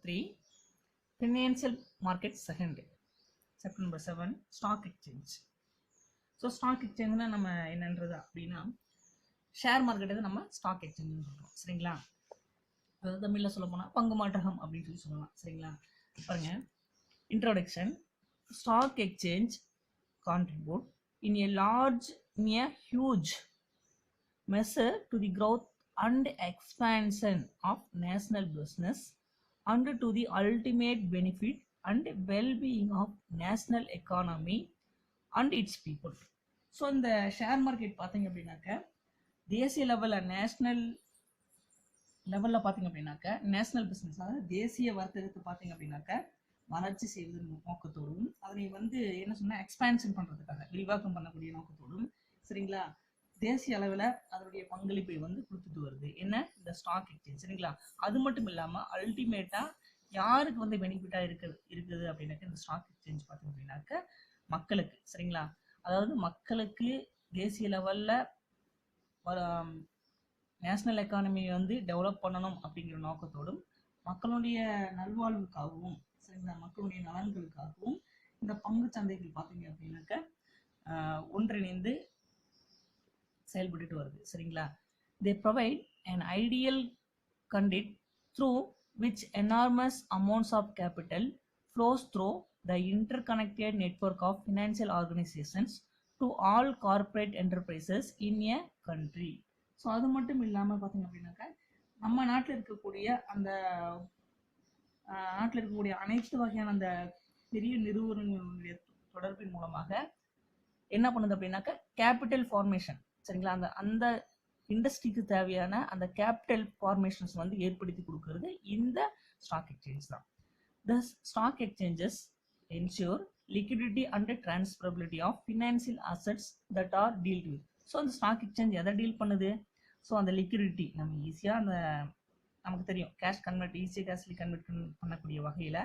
3. Financial market second. Chapter number 7. Stock exchange. So stock எக்ஸ்சேஞ்சுனா நம்ம என்னன்றது அப்படின்னா ஷேர் மார்க்கெட்டு நம்ம ஸ்டாக் எக்ஸ்சேஞ்சுன்னு சொல்கிறோம். சரிங்களா? அதாவது தமிழில் சொல்ல போனால் பங்கு மாற்றகம் அப்படின்னு சொல்லலாம். சரிங்களா? பாருங்க, introduction. Stock exchange contribute in a huge measure to the growth and expansion of national business and to the ultimate benefit and well-being of national economy and its people. So இந்த ஷேர் மார்க்கெட் பார்த்தீங்க அப்படின்னாக்க தேசிய லெவலில் national லெவலில் பார்த்தீங்க அப்படின்னாக்க national business, அதாவது தேசிய வர்த்தகத்தை பார்த்தீங்க அப்படின்னாக்க வளர்ச்சி செய்வதன் நோக்கத்தோடும் அதனை என்ன சொன்னா எக்ஸ்பான்ஷன் பண்றதுக்காக விரிவாக்கம் பண்ணக்கூடிய நோக்கத்தோடும், சரிங்களா, தேசிய அளவில் அதனுடைய பங்களிப்பை கொடுத்துட்டு வருது. என்ன? இந்த ஸ்டாக் எக்ஸ்சேஞ்ச். சரிங்களா? அது மட்டும் இல்லாமல் அல்டிமேட்டா யாருக்கு பெனிஃபிட்டா இருக்குது அப்படின்னாக்க இந்த ஸ்டாக் எக்ஸ்சேஞ்ச் பார்த்தீங்க அப்படின்னாக்க மக்களுக்கு. சரிங்களா? அதாவது மக்களுக்கு தேசிய லெவல்ல நேஷனல் எக்கானமியை டெவலப் பண்ணணும் அப்படிங்கிற நோக்கத்தோடும் மக்களுடைய நல்வாழ்வுக்காகவும், சரிங்களா, மக்களுடைய நலன்களுக்காகவும் இந்த பங்கு சந்தைகள் பார்த்தீங்க அப்படின்னாக்க ஒன்றிணைந்து செயல்பட்டு வருது. சரிங்களா? they provide an ideal conduit through which enormous amounts of capital flows through the interconnected network of financial organizations to all corporate enterprises in a country. So அது மட்டும் இல்லாமல் பார்த்தீங்க அப்படின்னாக்க நம்ம நாட்டில் இருக்கக்கூடிய அனைத்து வகையான அந்த பெரிய நிறுவனங்களுடைய தொடர்பின் மூலமாக என்ன பண்ணுது அப்படின்னாக்க கேபிட்டல் ஃபார்மேஷன். சரிங்களா? அந்த இண்டஸ்ட்ரிக்கு தேவையான அந்த கேபிட்டல் ஃபார்மேஷன்ஸ் ஏற்படுத்தி கொடுக்கறது இந்த ஸ்டாக் எக்ஸ்சேஞ்ச் தான். The stock exchanges ensure liquidity and transferability of financial assets that are dealt with. So அந்த ஸ்டாக் எக்ஸ்சேஞ்ச் எதை டீல் பண்ணுது? ஸோ அந்த லிக்விடிட்டி நம்ம ஈஸியாக நமக்கு தெரியும், கேஷ் கன்வெர்ட் ஈஸியாக கேஷ்லி கன்வெர்ட் பண்ணக்கூடிய வகையில்,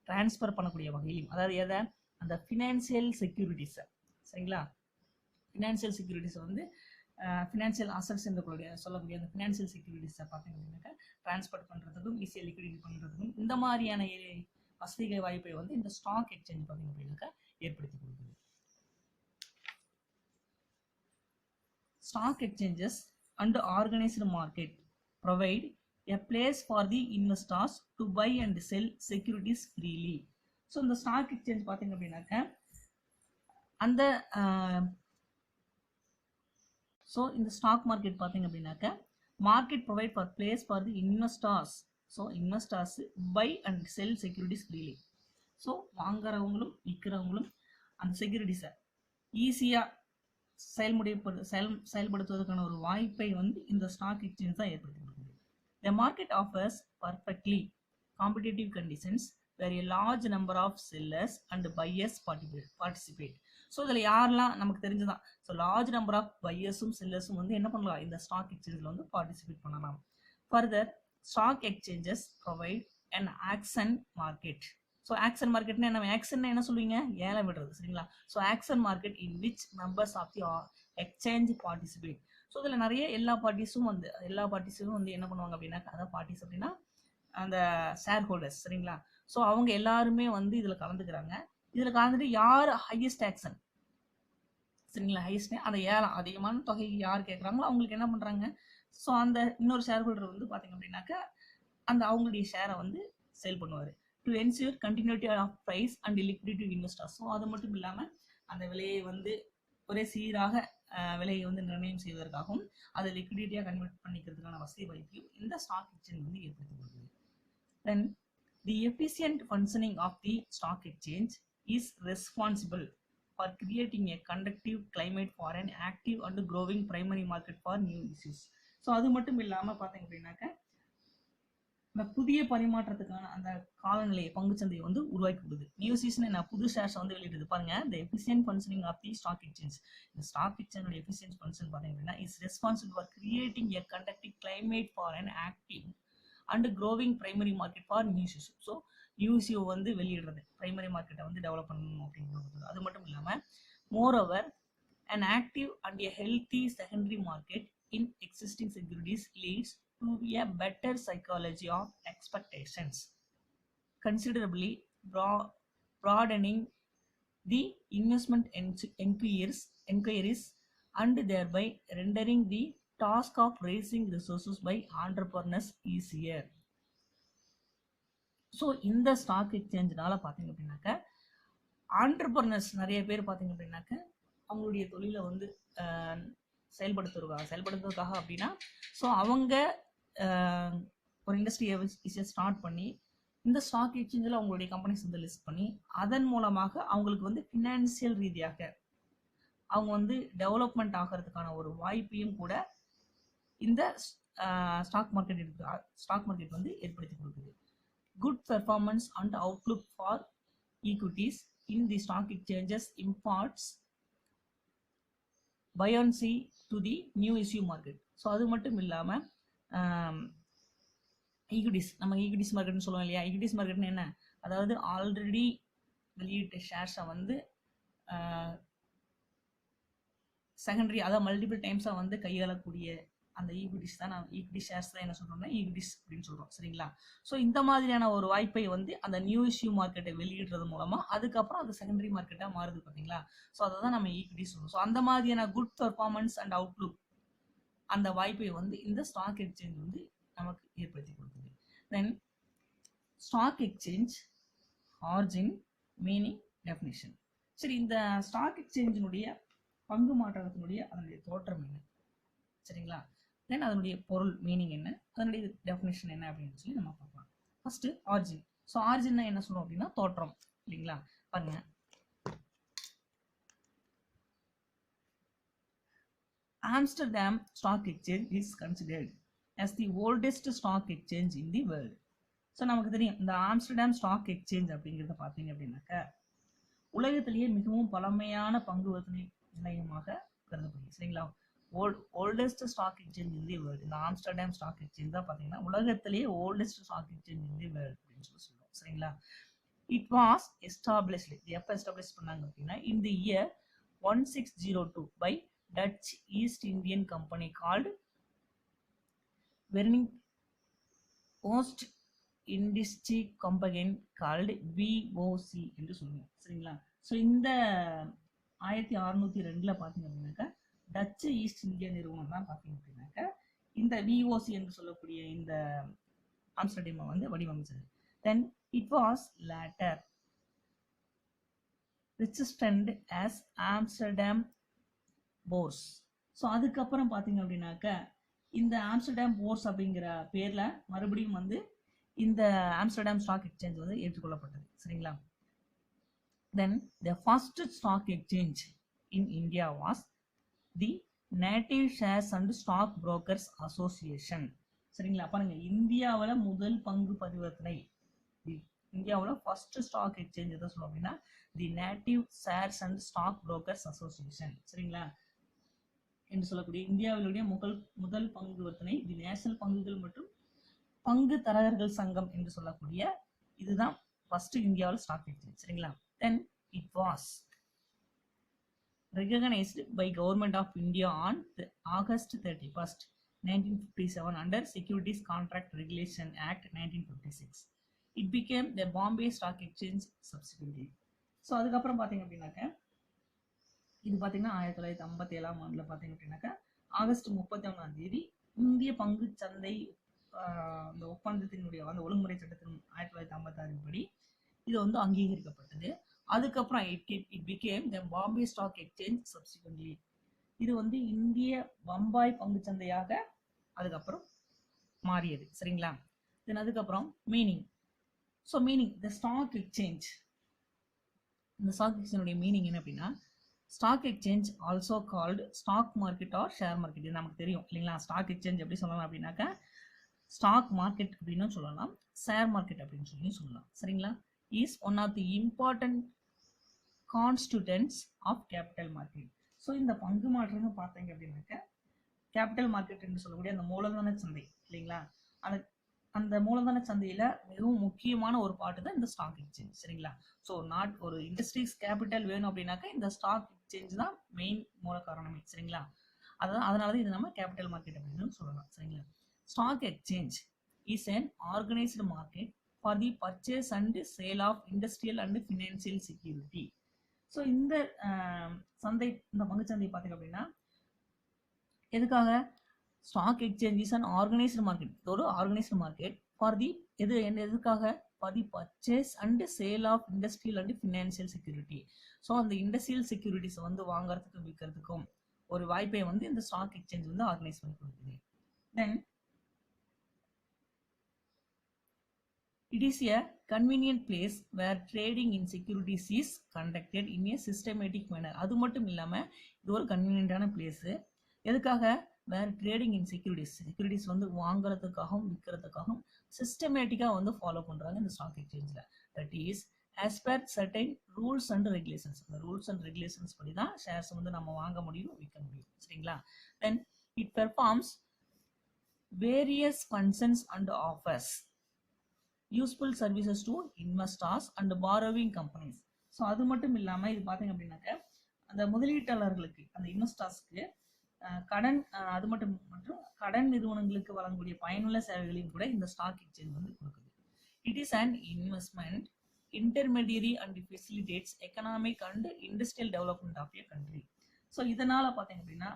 டிரான்ஸ்ஃபர் பண்ணக்கூடிய வகையிலும், அதாவது எதை? அந்த ஃபினான்சியல் செக்யூரிட்டிஸை. சரிங்களா? ஃபினான்சியல் செக்யூரிட்டிஸை ஃபினான்சியல் அசட்ஸ் என்று சொல்லக்கூடிய அந்த ஃபினான்சியல் செக்யூரிட்டிஸை பார்த்தீங்க அப்படின்னாக்கா டிரான்ஸ்பர் பண்ணுறதுக்கும் ஈஸியாக லிக்விடிட்டி பண்ணுறதுக்கும் இந்த மாதிரியான வசதிகள் வாய்ப்பை இந்த ஸ்டாக் எக்ஸ்சேஞ்ச் பார்த்தீங்க அப்படின்னாக்கா ஏற்படுத்தி கொடுக்குது. Stock exchanges and organized market provide a place for the investors to buy and sell securities freely. So இந்த ஸ்டாக் எக்ஸ்சேஞ்ச் பார்த்தீங்க அப்படின்னாக்க அந்த இந்த ஸ்டாக் மார்க்கெட் பார்த்தீங்க அப்படின்னாக்க market provide for place for the investors. So investors buy and sell securities freely. So வாங்குறவங்களும் விற்கிறவங்களும் அந்த செக்யூரிட்டிஸை ஈஸியாக செயல்படுத்துவதற்கான ஒரு வாய்ப்பை இந்த ஸ்டாக் எக்ஸ்சேஞ்ச் தான் ஏற்படுத்தி கொடுக்குது. The market offers perfectly competitive conditions where a large number of sellers and buyers participate. So இதில் யாரெல்லாம் நமக்கு தெரிஞ்சுதான். ஸோ லார்ஜ் நம்பர் ஆஃப் பையர்ஸும் செல்லர்ஸும் என்ன பண்ணலாம்? இந்த ஸ்டாக் எக்ஸ்சேஞ்சில் பார்ட்டிசிபேட் பண்ணலாம். Further, stock exchanges provide an auction market. So auction மார்க்கெட்னா என்ன? ஆக்ஷன் என்ன சொல்லுவீங்க? ஏலம் விடுறது. சரிங்களா? So auction market in which members of the exchange participate. So இதில் நிறைய எல்லா பார்ட்டிஸும் என்ன பண்ணுவாங்க அப்படின்னா, அதாவது பார்ட்டிஸ் அப்படின்னா அந்த ஷேர் ஹோல்டர்ஸ். சரிங்களா? ஸோ அவங்க எல்லாருமே இதில் கலந்துக்கிறாங்க. இதில் கலந்துட்டு யார் ஹையஸ்ட் ஆக்ஷன், சரிங்களா, ஹையஸ்ட் அந்த ஏலம் அதிகமான தொகை யார் கேட்குறாங்களோ அவங்களுக்கு என்ன பண்ணுறாங்க? ஸோ அந்த இன்னொரு ஷேர் ஹோல்டர் பார்த்தீங்க அப்படின்னாக்க அவங்களுடைய ஷேரை சேல் பண்ணுவார். To ensure continuity of price and liquidity investors. So அது மட்டும் இல்லாமல் அந்த விலையை ஒரே சீராக விலையை நிர்ணயம் செய்வதற்காகவும் அதை லிக்விடிட்டியாக கன்வெர்ட் பண்ணிக்கிறதுக்கான வசதி வாய்ப்பையும் இந்த ஸ்டாக் எக்ஸ்சேஞ்ச் ஏற்படுத்தி கொடுக்குது. Then the efficient functioning of the stock exchange is responsible for creating a conducive climate for an active and growing primary market for new issues. So அது மட்டும் இல்லாமல் பார்த்தீங்க அப்படின்னாக்க இந்த புதிய பரிமாற்றத்துக்கான அந்த காலநிலையை பங்குச்சந்தையை உருவாக்கி கொடுக்குது. நியூ சீசன் என்ன? புது ஷேர்ஸ் வெளியிடுது. பாருங்க, the efficient functioning of the stock exchange. இந்த ஸ்டாக் எக்ஸ்சேஞ்சோட எஃபிஷியன்ட் ஃபங்க்ஷன் பார்த்தீங்க அப்படின்னா is responsible for creating a conducive climate for an active and growing primary market for new issues. So யூசிஓ வெளியிடுறது primary மார்க்கெட்டை develop பண்ணணும் அப்படிங்கிறது. அது மட்டும் இல்லாமல் moreover an active and a healthy secondary market in existing securities leads to a better psychology of expectations. considerably broadening the investment inquiries and thereby rendering the task of raising resources by entrepreneurs easier. So இந்த stock எக்ஸ்சேஞ்சினால பார்த்தீங்க அப்படின்னாக்க entrepreneurs நிறைய பேர் பார்த்தீங்க அப்படின்னாக்க அவங்களுடைய தொழிலை வந்து செயல்படுத்துறதுக்காக அப்படின்னா ஸோ அவங்க ஒரு இண்டஸ்ட்ரியை ஸ்டார்ட் பண்ணி இந்த ஸ்டாக் எக்ஸ்சேஞ்சில் அவங்களுடைய கம்பெனிஸ் வந்து லிஸ்ட் பண்ணி அதன் மூலமாக அவங்களுக்கு வந்து ஃபினான்சியல் ரீதியாக அவங்க வந்து டெவலப்மெண்ட் ஆகிறதுக்கான ஒரு வாய்ப்பையும் கூட இந்த ஸ்டாக் மார்க்கெட் வந்து ஏற்படுத்தி கொடுக்குது. Good performance and outlook for equities in the stock exchanges imparts buoyancy to the new issue market. So அது மட்டும் இல்லாமல் ஈக்விட்டிஸ், நம்ம ஈக்விட்டிஸ் மார்க்கெட்னு சொல்லுவோம் இல்லையா? ஈக்விட்டிஸ் மார்க்கெட்னு என்ன? அதாவது ஆல்ரெடி வெளியிட்ட ஷேர்ஸை வந்து செகண்டரி, அதாவது மல்டிபிள் டைம்ஸாக வந்து கையாளக்கூடிய அந்த ஈக்விட்டிஸ் தான் நான் ஈக்விட்டி ஷேர்ஸ் தான் என்ன சொல்கிறோம்னா ஈக்விட்டிஸ் அப்படின்னு சொல்கிறோம். சரிங்களா? ஸோ இந்த மாதிரியான ஒரு வாய்ப்பை வந்து அந்த நியூ இஷ்யூ மார்க்கெட்டை வெளியிடுறது மூலமாக அதுக்கப்புறம் அது செகண்டரி மார்க்கெட்டாக மாறுது பார்த்தீங்களா? ஸோ அதை தான் நம்ம ஈக்விட்டி சொல்லுவோம். ஸோ அந்த மாதிரியான குட் பெர்ஃபார்மன்ஸ் அண்ட் அவுட்லுக் அந்த வாய்ப்பை வந்து இந்த ஸ்டாக் எக்ஸ்சேஞ்ச் வந்து நமக்கு ஏற்படுத்தி கொடுக்குது. Then stock exchange origin, meaning, definition. சரி, இந்த ஸ்டாக் எக்ஸ்சேஞ்சினுடைய பங்கு மாற்றத்தினுடைய அதனுடைய தோற்றம் என்ன? சரிங்களா? தென் அதனுடைய பொருள், மீனிங் என்ன, அதனுடைய டெஃபினிஷன் என்ன அப்படின்னு சொல்லி நம்ம பார்க்கலாம். First origin. ஸோ ஆரிஜின்னா என்ன சொல்லுவோம் அப்படின்னா தோற்றம், இல்லைங்களா? பாருங்க, Amsterdam Stock Exchange is considered as the oldest stock exchange in the world. So நமக்கு தெரியும் இந்த ஆம்ஸ்டர்டாம் ஸ்டாக் எக்ஸ்சேஞ்ச் அப்படிங்கிறத பார்த்தீங்க அப்படின்னாக்க உலகத்திலேயே மிகவும் பழமையான பங்கு வர்த்தனை நிலையமாக கருதப்படுது. சரிங்களா? Oldest stock exchange in the world. இந்த ஆம்ஸ்டர்டாம் ஸ்டாக் எக்ஸ்சேஞ்ச் தான் பார்த்தீங்கன்னா உலகத்திலேயே oldest stock exchange in the world அப்படின்னு சொல்லுவோம். சரிங்களா? It was established. இது எப்போ எஸ்டாப்ளிஷ் பண்ணாங்க அப்படின்னா in the year 1602 by Dutch East Indian Company called Vereniging Oost Indische Compagnie called VOC என்று சொல்லுவோம். சரிங்களா? ஸோ இந்த 1602 பார்த்தீங்க அப்படின்னாக்கா டச்சு ஈஸ்ட் இந்தியா நிறுவனம் தான் பார்த்தீங்க அப்படின்னாக்க இந்த VOC என்று சொல்லக்கூடிய இந்த ஆம்ஸ்டர்டாமை வந்து வடிவமைச்சது. Then it was later registered as Amsterdam bourse. So அதுக்கப்புறம் பார்த்தீங்க அப்படின்னாக்க இந்த ஆம்ஸ்டர்டாம் போர்ஸ் அப்படிங்கிற பேரில் மறுபடியும் வந்து இந்த ஆம்ஸ்டர்டாம் ஸ்டாக் எக்ஸ்சேஞ்ச் வந்து ஏற்றுக்கொள்ளப்பட்டது. சரிங்களா? Then the first stock exchange in India was the native shares and stock brokers association. சரிங்களா? பாருங்க, இந்தியாவில் முதல் பங்கு பரிவர்த்தனை, இந்தியாவில் ஃபர்ஸ்ட் ஸ்டாக் எக்ஸ்சேஞ்ச் எதை சொல்லுவோம் அப்படின்னா the native shares and stock brokers association. சரிங்களா? என்று சொல்லக்கூடிய இந்தியாவிலுடைய முதல் பங்கு வர்த்தனை தி நேஷனல் பங்குகள் மற்றும் பங்கு தரகர்கள் சங்கம் என்று சொல்லக்கூடிய இதுதான் ஃபர்ஸ்ட் இந்தியாவில் ஸ்டாக் எக்ஸ்சேஞ்ச். சரிங்களா? தென் it was recognized by Government of India on August 31st, 1957 under Securities Contract Regulation Act 1956. It became the Bombay Stock Exchange subsequently. So அதுக்கப்புறம் பார்த்தீங்க அப்படின்னாக்க இது பார்த்தீங்கன்னா 1957ஆம் ஆண்டில் பார்த்தீங்க அப்படின்னாக்கா ஆகஸ்ட் 31ஆம் தேதி இந்திய பங்கு சந்தை இந்த ஒப்பந்தத்தினுடைய அந்த ஒழுங்குமுறை சட்டத்தின் 1956 படி இது வந்து அங்கீகரிக்கப்பட்டது. அதுக்கப்புறம் it became the Bombay stock exchange subsequently. இது வந்து இந்திய பம்பாய் பங்குச்சந்தையாக அதுக்கப்புறம் மாறியது. சரிங்களா? தென் அதுக்கப்புறம் meaning. So meaning the stock exchange, இந்த ஸ்டாக் எக்ஸ்சேஞ்சுடைய மீனிங் என்ன அப்படின்னா stock exchange also called stock market or share market. இது நமக்கு தெரியும் இல்லைங்களா? ஸ்டாக் எக்ஸ்சேஞ்ச் எப்படி சொல்லலாம் அப்படின்னாக்கா ஸ்டாக் மார்க்கெட் அப்படின்னு சொல்லலாம், ஷேர் மார்க்கெட் அப்படின்னு சொல்லலாம். சரிங்களா? Is one of the important constituents of capital market. So இந்த பங்கு மாற்றம்னு பார்த்தீங்க அப்படின்னாக்க கேபிட்டல் மார்க்கெட் என்று சொல்லக்கூடிய அந்த மூலதன சந்தை இல்லைங்களா? அந்த மூலதன சந்தையில மிகவும் முக்கியமான ஒரு பாட்டு தான் இந்த ஸ்டாக் எக்ஸ்சேஞ்ச். சரிங்களா? ஸோ ஒரு இண்டஸ்ட்ரீஸ் கேபிட்டல் வேணும் அப்படின்னாக்க இந்த ஸ்டாக் எக்ஸ்சேஞ்ச் தான் மெயின் மூல காரணமே. சரிங்களா? அதனால இது நம்ம கேபிட்டல் மார்க்கெட் அப்படின்னு சொல்லலாம். சரிங்களா? Stock exchange is an organized market for the purchase and sale of industrial and financial security. So இந்த சந்தை, இந்த பங்குச்சந்தை பார்த்தீங்க அப்படின்னா எதுக்காக? Stock exchange is and organized market. இது ஒரு ஆர்கனைஸ்டு மார்க்கெட் ஃபார் தி எதுக்காக? For the purchase and sale of industrial and financial security. So அந்த இண்டஸ்ட்ரியல் செக்யூரிட்டிஸ் வந்து வாங்குறதுக்கும் விற்கிறதுக்கும் ஒரு வாய்ப்பை வந்து இந்த ஸ்டாக் எக்ஸ்சேஞ்ச் வந்து ஆர்கனைஸ் பண்ணி கொடுக்குது. தென் it is a convenient place where trading in securities is conducted in a systematic manner. அது மட்டும் இல்லாம இது ஒரு கன்வீனியன்ட்டான பிளேஸ். எதுக்காக? வேர் ட்ரேடிங் இன் செக்யூரிட்டிஸ் வந்து வாங்குறதுக்காகவும் விற்கிறதுக்காகவும் சிஸ்டமேட்டிக்கா வந்து ஃபாலோ பண்றாங்க இந்த ஸ்டாக் எக்ஸ்சேஞ்சில். That is as per certain rules and regulations. அந்த ரூல்ஸ் அண்ட் ரெகுலேஷன்ஸ் படி தான் ஷேர்ஸ் வந்து நம்ம வாங்க முடியும், விற்க முடியும். சரிங்களா? Then it performs various functions and offers useful services to investors and borrowing companies. So அது மட்டும் இல்லாமல் இது பார்த்தீங்க அப்படின்னாக்க அந்த முதலீட்டாளர்களுக்கு, அந்த இன்வெஸ்டர்ஸ்க்கு கடன், அது மற்றும் கடன் நிறுவனங்களுக்கு வழங்கக்கூடிய பயனுள்ள சேவைகளையும் கூட இந்த ஸ்டாக் எக்ஸ்சேஞ்ச் வந்து கொடுக்குது. It is and investment intermediary and facilitates economic and industrial development of a country. So இதனால பார்த்தீங்க அப்படின்னா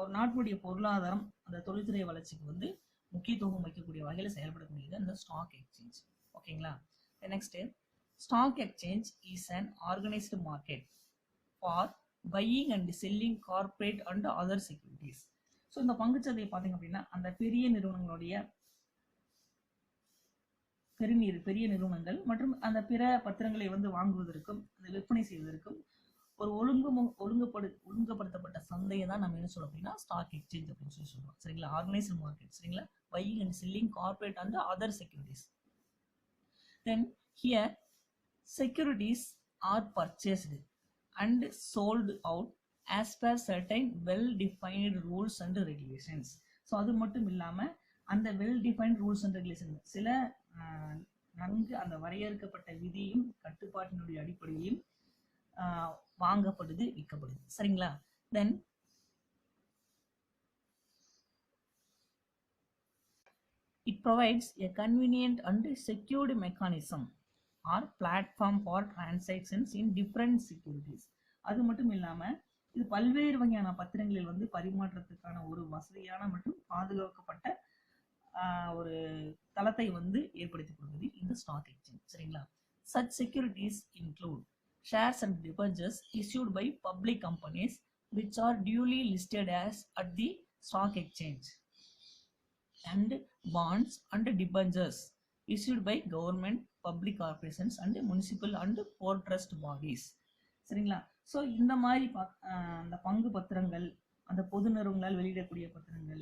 ஒரு நாட்டினுடைய பொருளாதாரம், அந்த தொழில்துறை வளர்ச்சிக்கு வந்து முக்கியத்துவம் வைக்கக்கூடிய வகையில் செயல்படக்கூடியது அந்த ஸ்டாக் எக்ஸ்சேஞ்ச். ஓகேங்களா? Next, stock exchange is an organized market for buying and selling corporate and other securities. So இந்த பங்குச்சந்தையை பார்த்தீங்க அப்படின்னா அந்த பெரிய நிறுவனங்கள் மற்றும் அந்த பிற பத்திரங்களை வந்து வாங்குவதற்கும் அந்த விற்பனை செய்வதற்கும் ஒரு ஒழுங்குபடுத்தப்பட்ட சந்தையை தான் நம்ம என்ன சொல்றோம் அப்படின்னா ஸ்டாக் எக்ஸ்சேஞ்ச் அப்படின்னு சொல்லி சொல்றோம். சரிங்களா? Organised market. சரிங்களா? Buying and selling corporate and other securities. Then here securities are purchased and sold out as per certain well defined rules and regulations. So அது மட்டும் இல்லாமல் அந்த well defined rules and regulation, சில நன்கு அந்த வரையறுக்கப்பட்ட விதியும் கட்டுப்பாட்டினுடைய அடிப்படையிலும் வாங்கப்படுது, விற்கப்படுது. சரிங்களா? தென் it provides a convenient and secured mechanism or platform for transactions in different securities. அது மட்டும் இல்லாம இது பல்வேறு வகையான பத்திரங்களில் வந்து பரிமாற்றத்துக்கான ஒரு வசதியான மற்றும் பாதுகாக்கப்பட்ட ஒரு தளத்தை வந்து ஏற்படுத்தி கொடுக்குது இந்த ஸ்டாக் எக்ஸ்சேஞ்ச். சரிங்களா? such securities include shares and debentures issued by public companies which are duly listed as at the stock exchange, and bonds and debentures issued by government, public corporations and municipal and port trust bodies. சரிங்களா? So இந்த மாதிரி அந்த பங்கு பத்திரங்கள், அந்த பொது நிறுவனங்களால் வெளியிடக்கூடிய பத்திரங்கள்,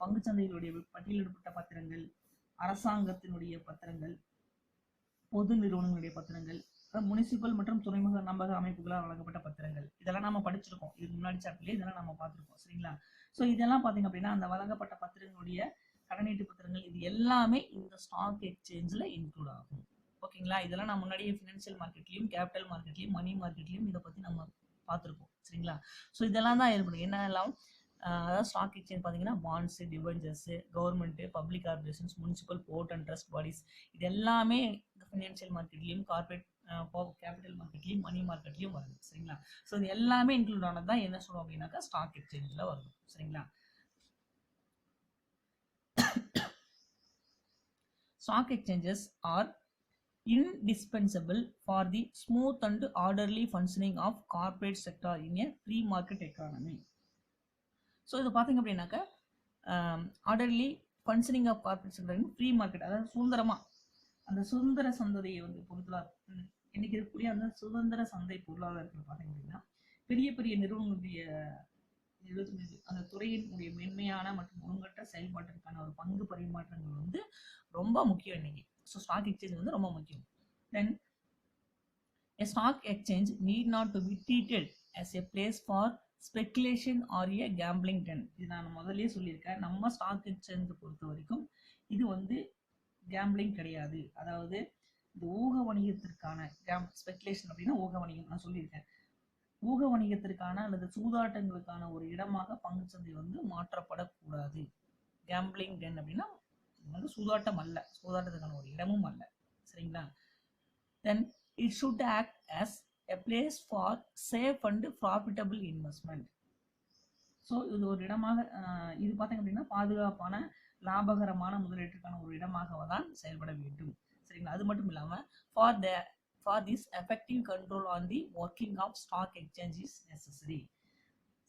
பங்குச்சந்தைகளுடைய பட்டியலிடப்பட்ட பத்திரங்கள், அரசாங்கத்தினுடைய பத்திரங்கள், பொது நிறுவனங்களுடைய பத்திரங்கள், முனிசிபல் மற்றும் துறைமுக நம்பக அமைப்புகளால் வழங்கப்பட்ட பத்திரங்கள், இதெல்லாம் நம்ம படிச்சிருக்கோம். இதுக்கு முன்னாடி சாப்டர்லேயே இதெல்லாம் நம்ம பார்த்துருக்கோம். சரிங்களா? ஸோ இதெல்லாம் பார்த்தீங்க அப்படின்னா அந்த வழங்கப்பட்ட பத்திரங்களுடைய கடனீட்டு பத்திரங்கள், இது எல்லாமே இந்த ஸ்டாக் எக்ஸ்சேஞ்சில் இன்க்ளூட் ஆகும். ஓகேங்களா? இதெல்லாம் நான் முன்னாடியே ஃபினான்ஷியல் மார்க்கெட்லையும், கேபிட்டல் மார்க்கெட்லையும், மணி மார்க்கெட்லையும் இதை பற்றி நம்ம பார்த்துருக்கோம். சரிங்களா? ஸோ இதெல்லாம் தான் ஏற்படும். என்னெல்லாம் அதாவது ஸ்டாக் எக்ஸ்சேஞ்ச் பார்த்தீங்கன்னா bonds, debentures, government, public corporations, municipal, port and trust bodies, இது எல்லாமே இந்த ஃபினான்ஷியல் மார்க்கெட்லையும், கார்பரேட் கேபிட்டல் மார்க்கெட்லையும், மணி மார்க்கெட்லையும் வருது. சரிங்களா? ஸோ இது எல்லாமே இன்க்ளூட் ஆனது தான் என்ன சொல்லுவோம் அப்படின்னாக்கா ஸ்டாக் எக்ஸ்சேஞ்சில் வருது. சரிங்களா? Stock exchanges are indispensable for the smooth and orderly functioning of corporate sector in a free market economy. So இது பார்த்தீங்க அப்படின்னாக்கா orderly functioning of corporate sector in free market, அதாவது சுதந்திரமாக அந்த சுதந்திர சந்தையை வந்து பொறுத்தவரை இன்னைக்கு இருக்கக்கூடிய அந்த சுதந்திர சந்தை பொருளாதாரத்தில் பார்த்தீங்க அப்படின்னா பெரிய பெரிய நிறுவனங்களுடைய அந்த துறையினுடைய மென்மையான மற்றும் ஒழுங்கற்ற செயல்பாட்டிற்கான ஒரு பங்கு பரிமாற்றங்கள் வந்து ரொம்ப முக்கியம் இன்னைக்கு. ஸோ ஸ்டாக் எக்ஸ்சேஞ்ச் வந்து ரொம்ப முக்கியம். தென் a stock exchange need not to be treated as a place for speculation or a gambling den. இது நான் முதல்லயே சொல்லியிருக்கேன். நம்ம ஸ்டாக் எக்ஸ்சேஞ்சை பொறுத்த வரைக்கும் இது வந்து கேம்பிளிங் கிடையாது. அதாவது இந்த ஊக வணிகத்திற்கான ஸ்பெகுலேஷன் அப்படின்னா ஊக வணிகம் நான் சொல்லியிருக்கேன். ஊக வணிகத்திற்கான அல்லது சூதாட்டங்களுக்கான ஒரு இடமாக பங்குச்சந்தை வந்து மாற்றப்படக்கூடாது. கேம்பிளிங் டென் அப்படின்னா இது வந்து சூதாட்டம் அல்ல, சூதாட்டத்துக்கான ஒரு இடமும் அல்ல. சரிங்களா? Then it should act as a place for safe and profitable investment. So இது ஒரு இடமாக இது பார்த்தீங்க அப்படின்னா பாதுகாப்பான லாபகரமான முதலீட்டுக்கான ஒரு இடமாக தான் செயல்பட வேண்டும். சரிங்களா? அது மட்டும் இல்லாமல் for this effective control on the working of stock exchange is necessary.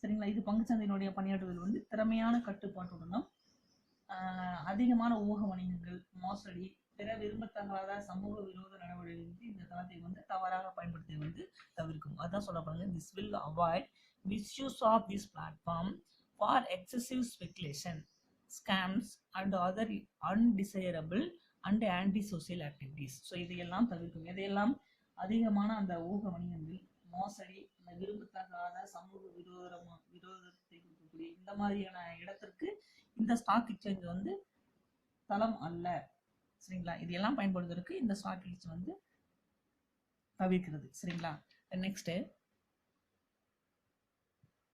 சரிங்களா? இது பங்குச்சந்தையினுடைய பணியாற்றுதல் வந்து திறமையான கட்டுப்பாட்டுடனும் அதிகமான ஊக வணிகங்கள், மோசடி, பிற விரும்பத்தகாத சமூக விரோத நடவடிக்கைகளுக்கு இந்த தளத்தை வந்து தவறாக பயன்படுத்தி வந்து தவிர்க்கும். அதான் சொல்லப்படுங்க, this will avoid misuse of this platform for excessive speculation, scams and other undesirable and antisocial activities. So இதையெல்லாம் தவிர்க்கும். இதையெல்லாம் அதிகமான அந்த ஊக வணிகங்கள், மோசடி, விரும்பத்தகாத சமூக விரோதத்தை கொடுக்கக்கூடிய இந்த மாதிரியான இடத்திற்கு இந்த ஸ்டாக் எக்ஸ்சேஞ்ச் வந்து தளம் அல்ல. சரிங்களா? இதெல்லாம் பயன்படுத்துறதுக்கு இந்த ஸ்டாக் எக்ஸ்சேஞ்ச் வந்து தவிர்க்கிறது. சரிங்களா? நெக்ஸ்ட்